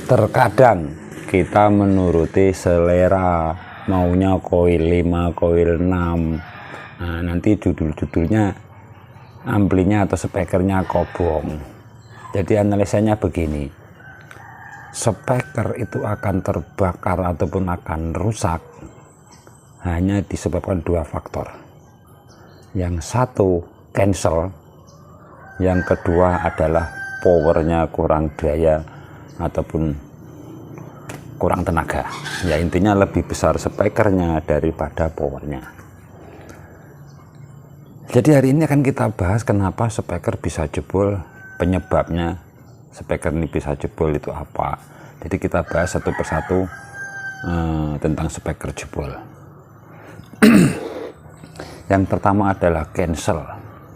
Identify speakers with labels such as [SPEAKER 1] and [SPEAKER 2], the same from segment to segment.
[SPEAKER 1] Terkadang kita menuruti selera, maunya koil 5, koil 6. Nah, nanti judul-judulnya amplinya atau speakernya kobong. Jadi analisanya begini, speaker itu akan terbakar ataupun akan rusak hanya disebabkan dua faktor. Yang satu cancel, yang kedua adalah powernya kurang daya ataupun kurang tenaga. Ya intinya lebih besar speakernya daripada powernya. Jadi hari ini akan kita bahas kenapa speaker bisa jebol, penyebabnya speaker ini bisa jebol itu apa. Jadi kita bahas satu persatu tentang speaker jebol. Yang pertama adalah cancel.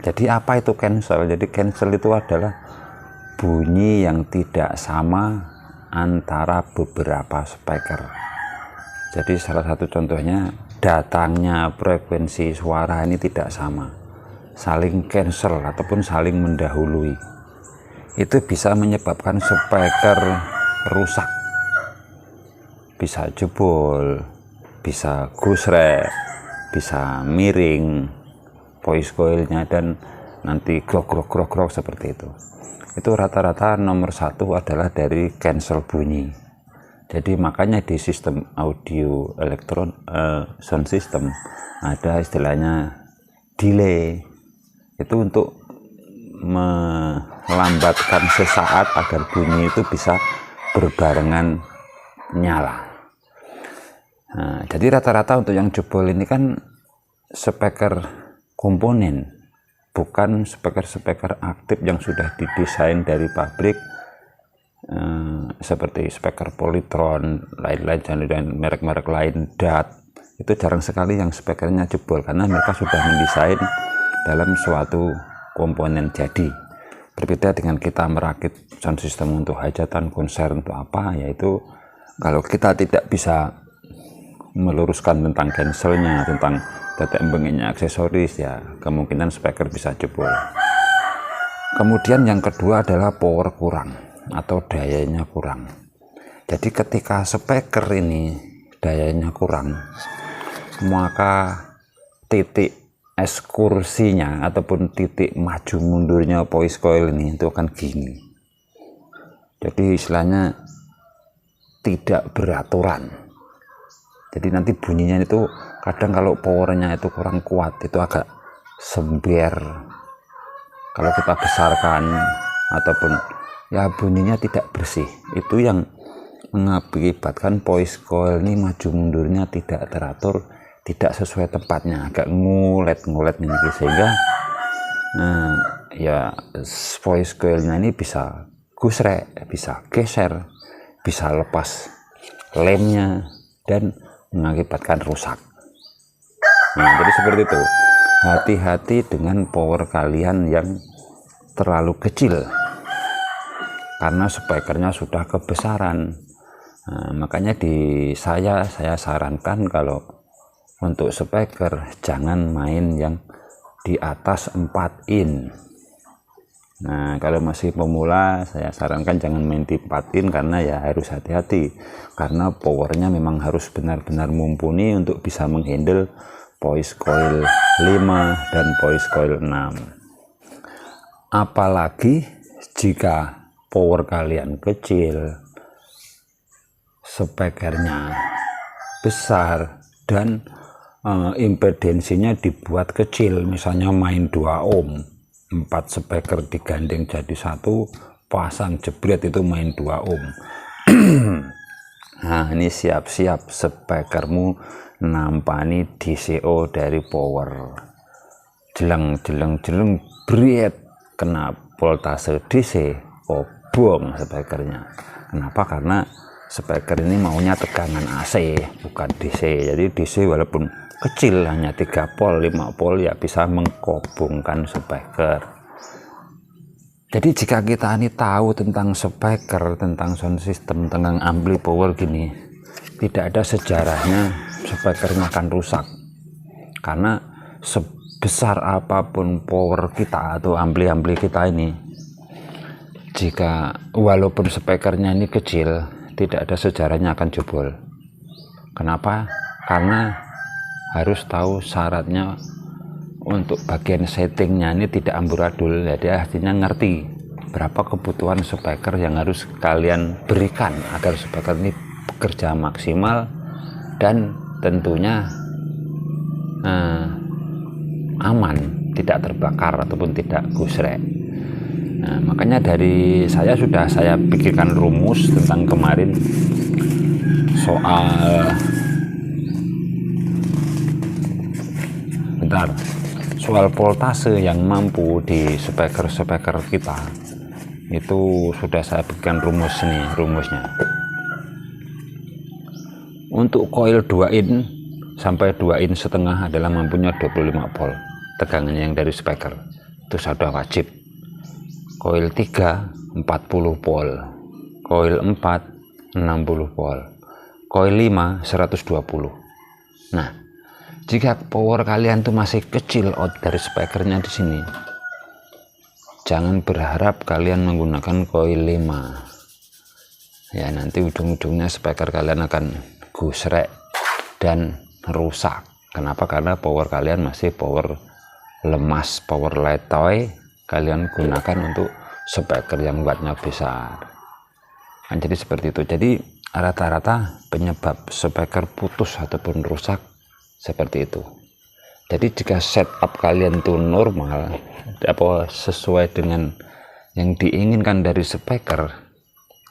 [SPEAKER 1] Jadi apa itu cancel? Jadi cancel itu adalah bunyi yang tidak sama antara beberapa speaker. Jadi salah satu contohnya, datangnya frekuensi suara ini tidak sama, saling cancel ataupun saling mendahului. Itu bisa menyebabkan speaker rusak, bisa jebol, bisa gusrek, bisa miring voice coilnya, dan nanti grok seperti itu. Itu rata-rata nomor satu adalah dari cancel bunyi. Jadi makanya di sistem audio sound system ada istilahnya delay, itu untuk melambatkan sesaat agar bunyi itu bisa berbarengan nyala. Nah, jadi rata-rata untuk yang jebol ini kan speaker komponen, bukan speaker aktif yang sudah didesain dari pabrik, seperti speaker Polytron, lain-lain, dan merek-merek lain, DAT. Itu jarang sekali yang speakernya jebol karena mereka sudah mendesain dalam suatu komponen jadi. Berbeda dengan kita merakit sound system untuk hajatan, konser, untuk apa, yaitu kalau kita tidak bisa meluruskan tentang cancelnya, tentang tetek embengnya, aksesoris, ya kemungkinan speaker bisa jebol. Kemudian yang kedua adalah power kurang atau dayanya kurang. Jadi ketika speaker ini dayanya kurang, maka titik ekskursinya ataupun titik maju mundurnya voice coil ini itu akan gini. Jadi istilahnya tidak beraturan. Jadi nanti bunyinya itu kadang kalau powernya itu kurang kuat, itu agak sember. Kalau kita besarkan ataupun ya bunyinya tidak bersih, itu yang mengakibatkan voice coil ini maju mundurnya tidak teratur, tidak sesuai tempatnya, agak ngulet ini, sehingga ya voice coilnya ini bisa gusrek, bisa geser, bisa lepas lemnya, dan mengakibatkan rusak. Nah, jadi seperti itu. Hati-hati dengan power kalian yang terlalu kecil karena speakernya sudah kebesaran. Nah, makanya saya sarankan kalau untuk speaker jangan main yang di atas 4 in. Nah, kalau masih pemula saya sarankan jangan main di 4 in karena ya harus hati-hati, karena powernya memang harus benar-benar mumpuni untuk bisa menghandle voice coil 5 dan voice coil 6. Apalagi jika power kalian kecil, speakernya besar, dan impedensinya dibuat kecil, misalnya main 2 ohm, 4 speaker digandeng jadi satu, pasang jebret itu main 2 ohm. Nah, ini siap-siap speakermu nampani DCO dari power. Jeleng briet, kena voltase DC, obong speakernya. Kenapa? Karena speaker ini maunya tegangan AC bukan DC. Jadi DC walaupun kecil, hanya 3 volt, 5 volt, ya bisa mengkobongkan speaker. Jadi jika kita ini tahu tentang speaker, tentang sound system, tentang ampli power gini, tidak ada sejarahnya speakernya akan rusak. Karena sebesar apapun power kita atau ampli-ampli kita ini, jika walaupun speakernya ini kecil, tidak ada sejarahnya akan jebol. Kenapa? Karena harus tahu syaratnya untuk bagian settingnya ini tidak amburadul. Jadi artinya ngerti berapa kebutuhan speaker yang harus kalian berikan agar speaker ini bekerja maksimal dan tentunya aman, tidak terbakar ataupun tidak gusrek. Nah, makanya dari saya pikirkan rumus tentang kemarin soal voltase yang mampu di speaker kita. Itu sudah saya berikan rumusnya. Untuk coil 2 in sampai 2 in setengah adalah mampunya 25 volt tegangannya yang dari speaker, itu sudah wajib. Coil 3 40 volt, coil 4 60 volt, coil 5 120. Nah, jika power kalian tuh masih kecil out dari speakernya di sini, jangan berharap kalian menggunakan coil 5. Ya, nanti ujung-ujungnya speaker kalian akan gusrek dan rusak. Kenapa? Karena power kalian masih power lemas, power letoy. Kalian gunakan untuk speaker yang wattnya besar. Nah, jadi seperti itu. Jadi rata-rata penyebab speaker putus ataupun rusak seperti itu. Jadi jika setup kalian itu normal, sesuai dengan yang diinginkan dari speaker,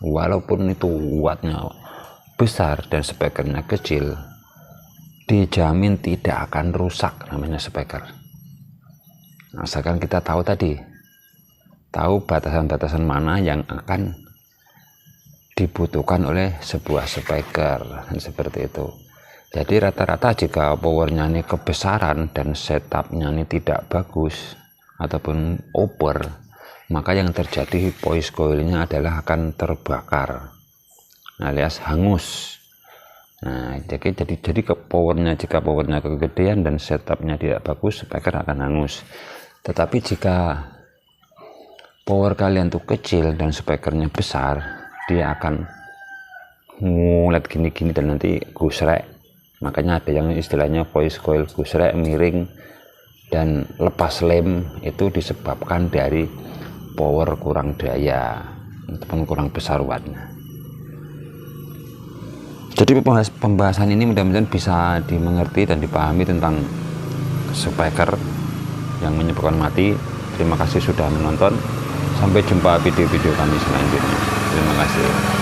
[SPEAKER 1] walaupun itu wattnya besar dan speakernya kecil, dijamin tidak akan rusak namanya speaker. Asalkan kita tahu batasan-batasan mana yang akan dibutuhkan oleh sebuah speaker, dan seperti itu. Jadi rata-rata jika powernya ini kebesaran dan setupnya ini tidak bagus ataupun over, maka yang terjadi voice coilnya adalah akan terbakar alias hangus. Nah, jadi jika powernya kegedean dan setupnya tidak bagus, speaker akan hangus. Tetapi jika power kalian tuh kecil dan speakernya besar, dia akan ngulet gini-gini dan nanti gusrek. Makanya ada yang istilahnya voice coil gusrek, miring, dan lepas lem. Itu disebabkan dari power kurang daya ataupun kurang besar wattnya. Jadi pembahasan ini mudah-mudahan bisa dimengerti dan dipahami tentang speaker yang menyebabkan mati. Terima kasih sudah menonton. Sampai jumpa video-video kami selanjutnya. Terima kasih.